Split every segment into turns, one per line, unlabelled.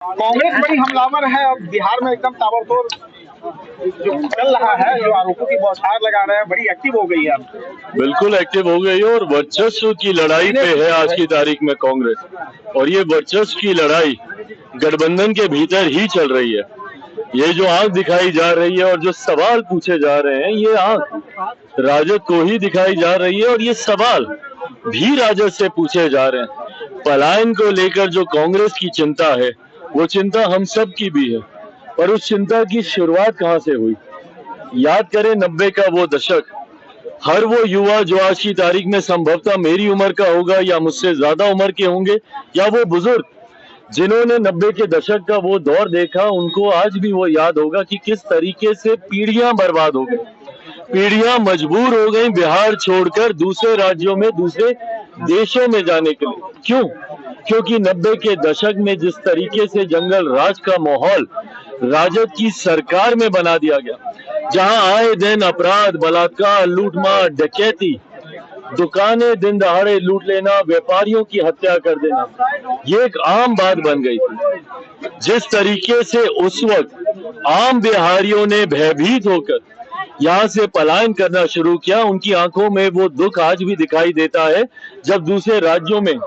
कांग्रेस बड़ी हमलावर है। अब बिहार में एकदम ताबड़तोड़ जो चल रहा है, जो आरोपों की बौछार लगा रहे हैं, बड़ी एक्टिव हो गई है अब।
बिल्कुल एक्टिव हो गई है और वर्चस्व की लड़ाई पे है आज की तारीख में कांग्रेस। और ये वर्चस्व की लड़ाई गठबंधन के भीतर ही चल रही है। ये जो आंख दिखाई जा रही है और जो सवाल पूछे जा रहे हैं, ये आंख राजद को ही दिखाई जा रही है और ये सवाल भी राजद से पूछे जा रहे हैं। पलायन को लेकर जो कांग्रेस की चिंता है, वो चिंता हम सब की भी है। पर उस चिंता की शुरुआत कहां से हुई? याद करें 90 का वो दशक। हर वो युवा जो आज की तारीख में संभवतः मेरी उम्र का होगा या मुझसे ज्यादा उम्र के होंगे, या वो बुजुर्ग जिन्होंने 90 के दशक का वो दौर देखा, उनको आज भी वो याद होगा कि किस तरीके से पीढ़ियां बर्बाद हो गई, पीढ़ियां मजबूर हो गई बिहार छोड़कर दूसरे राज्यों में, दूसरे देशों में जाने के लिए। क्यों? क्योंकि 90 के दशक में जिस तरीके से जंगल राज का माहौल राजद की सरकार में बना दिया गया, जहां आए दिन अपराध, बलात्कार, लूटमार, डकैती, दुकानें दिन दहाड़े लूट लेना, व्यापारियों की हत्या कर देना, ये एक आम बात बन गई थी। जिस तरीके से उस वक्त आम बिहारियों ने भयभीत होकर यहाँ से पलायन करना शुरू किया, उनकी आंखों में वो दुख आज भी दिखाई देता है। जब दूसरे राज्यों में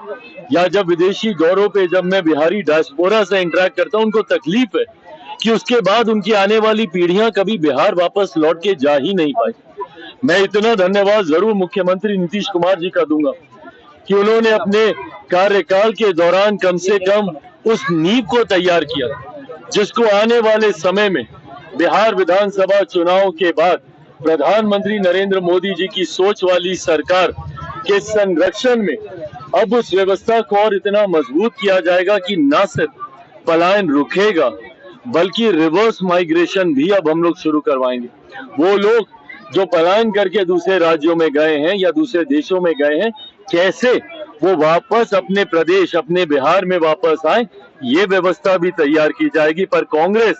या जब विदेशी दौरों पे जब मैं बिहारी डायस्पोरा से इंटरेक्ट करता हूँ, उनको तकलीफ है कि उसके बाद उनकी आने वाली पीढ़ियां कभी बिहार वापस लौट के जा ही नहीं पाई। मैं इतना धन्यवाद जरूर मुख्यमंत्री नीतीश कुमार जी का दूंगा कि उन्होंने अपने कार्यकाल के दौरान कम से कम उस नींव को तैयार किया, जिसको आने वाले समय में बिहार विधानसभा चुनाव के बाद प्रधानमंत्री नरेंद्र मोदी जी की सोच वाली सरकार के संरक्षण में अब उस व्यवस्था को और इतना मजबूत किया जाएगा कि न सिर्फ पलायन रुकेगा, बल्कि रिवर्स माइग्रेशन भी अब हम लोग शुरू करवाएंगे। वो लोग जो पलायन करके दूसरे राज्यों में गए हैं या दूसरे देशों में गए हैं, कैसे वो वापस अपने प्रदेश, अपने बिहार में वापस आए, ये व्यवस्था भी तैयार की जाएगी। पर कांग्रेस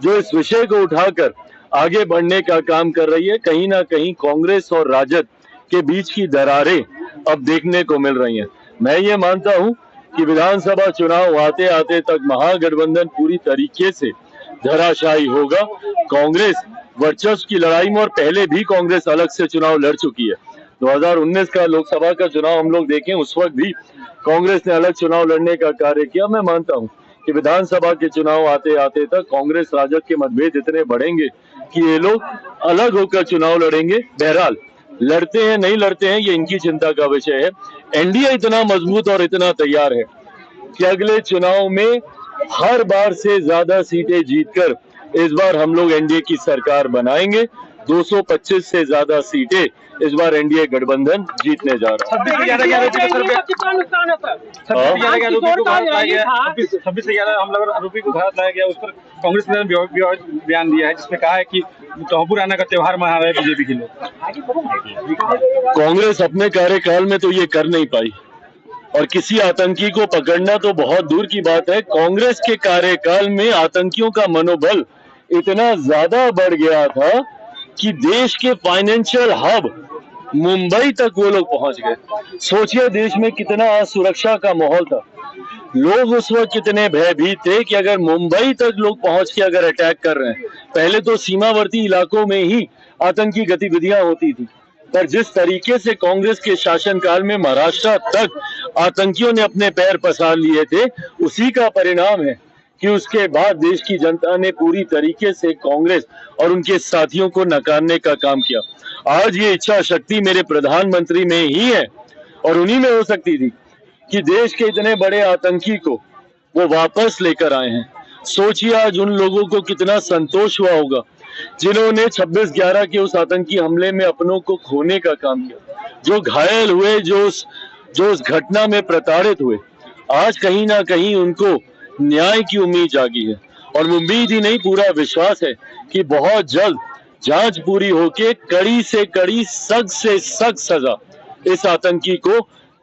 जो इस विषय को उठाकर आगे बढ़ने का काम कर रही है, कहीं ना कहीं कांग्रेस और राजद के बीच की दरारें अब देखने को मिल रही हैं। मैं ये मानता हूं कि विधानसभा चुनाव आते आते तक महागठबंधन पूरी तरीके से धराशायी होगा। कांग्रेस वर्चस्व की लड़ाई में, और पहले भी कांग्रेस अलग से चुनाव लड़ चुकी है। 2019 का लोकसभा का चुनाव हम लोग देखें, उस वक्त भी कांग्रेस ने अलग चुनाव लड़ने का कार्य किया। मैं मानता हूं कि विधानसभा के चुनाव आते आते तक कांग्रेस राजद के मतभेद इतने बढ़ेंगे कि ये लोग अलग होकर चुनाव लड़ेंगे। बहरहाल लड़ते हैं नहीं लड़ते हैं, ये इनकी चिंता का विषय है। एनडीए इतना मजबूत और इतना तैयार है कि अगले चुनाव में हर बार से ज्यादा सीटें जीतकर इस बार हम लोग एनडीए की सरकार बनाएंगे। 225 से ज्यादा सीटें इस बार एनडीए गठबंधन जीतने जा रहा है।
26 से ज्यादा आरोपी को भारत लाया गया, उस पर कांग्रेस ने बयान दिया है, जिसमें कहा है कि तोहफुराना का त्योहार मना रहे बीजेपी के लोग।
कांग्रेस अपने कार्यकाल में तो ये कर नहीं पाई, और किसी आतंकी को पकड़ना तो बहुत दूर की बात है। कांग्रेस के कार्यकाल में आतंकियों का मनोबल इतना ज्यादा बढ़ गया था कि देश के फाइनेंशियल हब मुंबई तक वो लोग पहुंच गए। सोचिए देश में कितना असुरक्षा का माहौल था। लोग उस वक्त कितने भयभीत थे कि अगर मुंबई तक लोग पहुंच के अगर अटैक कर रहे हैं, पहले तो सीमावर्ती इलाकों में ही आतंकी गतिविधियां होती थी, पर जिस तरीके से कांग्रेस के शासनकाल में महाराष्ट्र तक आतंकियों ने अपने पैर पसार लिए थे, उसी का परिणाम है कि उसके बाद देश की जनता ने पूरी तरीके से कांग्रेस और उनके साथियों को नकारने का काम किया। आज ये इच्छा शक्ति मेरे प्रधानमंत्री में ही है और उन्हीं में हो सकती थी कि देश के इतने बड़े आतंकी को वो वापस लेकर आए हैं। सोचिए आज उन लोगों को कितना संतोष हुआ होगा जिन्होंने 26/11 के उस आतंकी हमले में अपनों को खोने का काम किया, जो घायल हुए, जो उस घटना में प्रताड़ित हुए। आज कहीं ना कहीं उनको न्याय की उम्मीद जागी है, और उम्मीद ही नहीं, पूरा विश्वास है कि बहुत जल्द जांच पूरी होके कड़ी से कड़ी, सख्त से सख्त सजा इस आतंकी को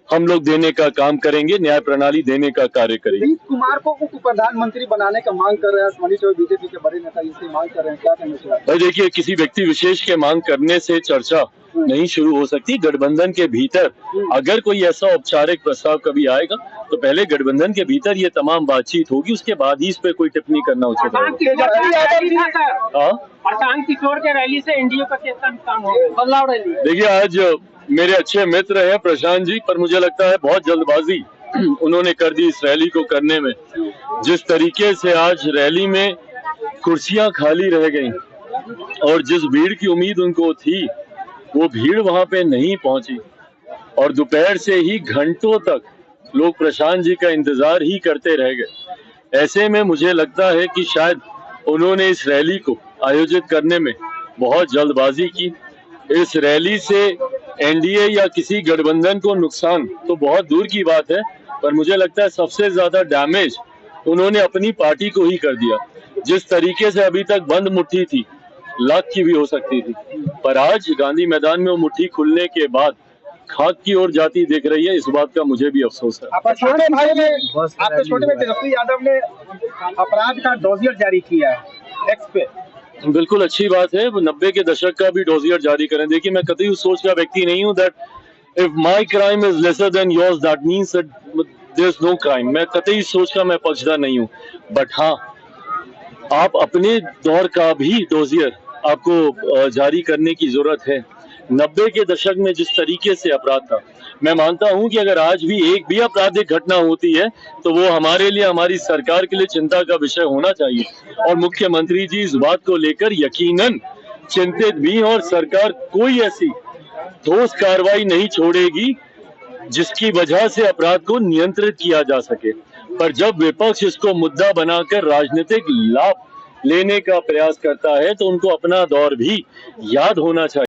हम लोग देने का काम करेंगे, न्याय प्रणाली देने का कार्य करेंगे।
नीतीश कुमार को उप प्रधानमंत्री बनाने का मांग कर रहे हैं मनीष और बीजेपी के बड़े नेता इसकी मांग कर रहे हैं, क्या कहना चाहिए?
भाई देखिए, किसी व्यक्ति विशेष के मांग करने से चर्चा नहीं शुरू हो सकती। गठबंधन के भीतर अगर कोई ऐसा औपचारिक प्रस्ताव कभी आएगा तो पहले गठबंधन के भीतर ये तमाम बातचीत होगी, उसके बाद ही इस पे कोई टिप्पणी करना उचित है।
प्रशांत किशोर के रैली से एनडीए का कितना नुकसान होगा? बदलाव रैली।
देखिए, आज मेरे अच्छे मित्र हैं प्रशांत जी, पर मुझे लगता है बहुत जल्दबाजी उन्होंने कर दी इस रैली को करने में। जिस तरीके से आज रैली में कुर्सियां खाली रह गई और जिस भीड़ की उम्मीद उनको थी वो भीड़ वहां पे नहीं पहुंची, और दोपहर से ही घंटों तक लोग प्रशांत जी का इंतजार ही करते रह गए। ऐसे में मुझे लगता है कि शायद उन्होंने इस रैली को आयोजित करने में बहुत जल्दबाजी की। इस रैली से एनडीए या किसी गठबंधन को नुकसान तो बहुत दूर की बात है, पर मुझे लगता है सबसे ज्यादा डैमेज उन्होंने अपनी पार्टी को ही कर दिया। जिस तरीके से अभी तक बंद मुट्ठी थी, लाख की भी हो सकती थी, पर आज गांधी मैदान में वो मुट्ठी खुलने के बाद खाक की ओर जाती दिख रही है। इस बात का मुझे भी अफसोस है।
आपके छोटे भाई तेजस्वी यादव ने अपराध का डोजियर जारी किया है एक्स पे।
बिल्कुल अच्छी बात है, 90 के दशक का भी डोजियर जारी करें। देखिए, मैं कतई उस सोच का व्यक्ति नहीं हूँ that if my crime is lesser than yours that means there is no crime. मैं कतई इस सोच का मैं पक्षधर नहीं हूँ, बट हाँ, आप अपने दौर का भी डोजियर आपको जारी करने की जरूरत है। 90 के दशक में जिस तरीके से अपराध था, मैं मानता हूं कि अगर आज भी एक भी आपराधिक घटना होती है तो वो हमारे लिए, हमारी सरकार के लिए चिंता का विषय होना चाहिए। और मुख्यमंत्री जी इस बात को लेकर यकीनन चिंतित भी हैं, और सरकार कोई ऐसी ठोस कार्रवाई नहीं छोड़ेगी जिसकी वजह से अपराध को नियंत्रित किया जा सके। पर जब विपक्ष इसको मुद्दा बनाकर राजनीतिक लाभ लेने का प्रयास करता है तो उनको अपना दौर भी याद होना चाहिए।